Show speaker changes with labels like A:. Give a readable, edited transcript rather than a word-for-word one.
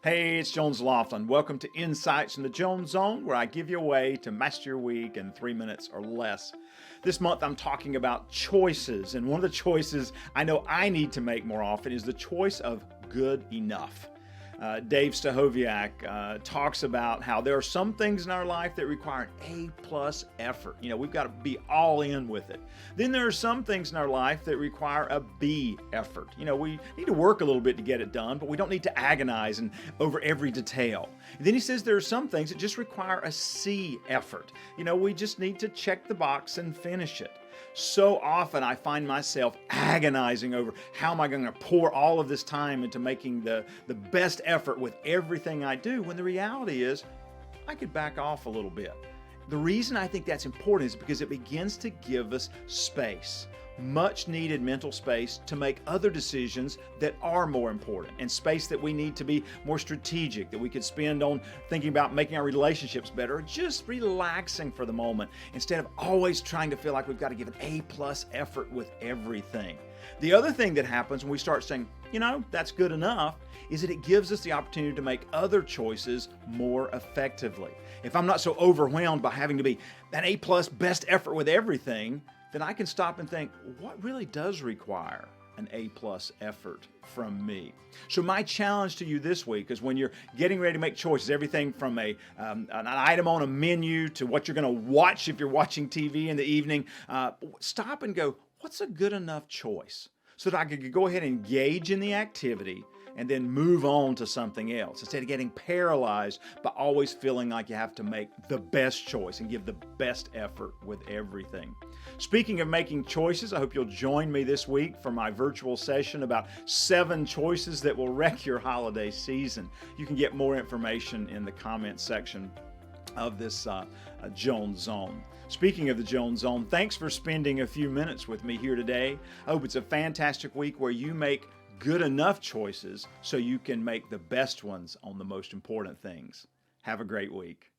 A: Hey, it's Jones Loflin. Welcome to Insights from the Jones Zone, where I give you a way to master your week in 3 minutes or less. This month I'm talking about choices, and one of the choices I know I need to make more often is the choice of good enough. Dave Stahoviak talks about how there are some things in our life that require an A+ effort. We've got to be all in with it. Then there are some things in our life that require a B effort. We need to work a little bit to get it done, but we don't need to agonize over every detail. And then he says there are some things that just require a C effort. We just need to check the box and finish it. So often I find myself agonizing over how am I going to pour all of this time into making the best effort with everything I do, when the reality is I could back off a little bit. The reason I think that's important is because it begins to give us space. Much needed mental space to make other decisions that are more important, and space that we need to be more strategic, that we could spend on thinking about making our relationships better, or just relaxing for the moment instead of always trying to feel like we've got to give an A+ effort with everything. The other thing that happens when we start saying, that's good enough, is that it gives us the opportunity to make other choices more effectively. If I'm not so overwhelmed by having to be an A+ best effort with everything, then I can stop and think, what really does require an A+ effort from me? So my challenge to you this week is, when you're getting ready to make choices, everything from an item on a menu to what you're going to watch if you're watching TV in the evening, stop and go, what's a good enough choice? So that I could go ahead and engage in the activity and then move on to something else, instead of getting paralyzed by always feeling like you have to make the best choice and give the best effort with everything. Speaking of making choices, I hope you'll join me this week for my virtual session about 7 choices that will wreck your holiday season. You can get more information in the comments section of this Jones Zone. Speaking of the Jones Zone, thanks for spending a few minutes with me here today. I hope it's a fantastic week where you make good enough choices so you can make the best ones on the most important things. Have a great week.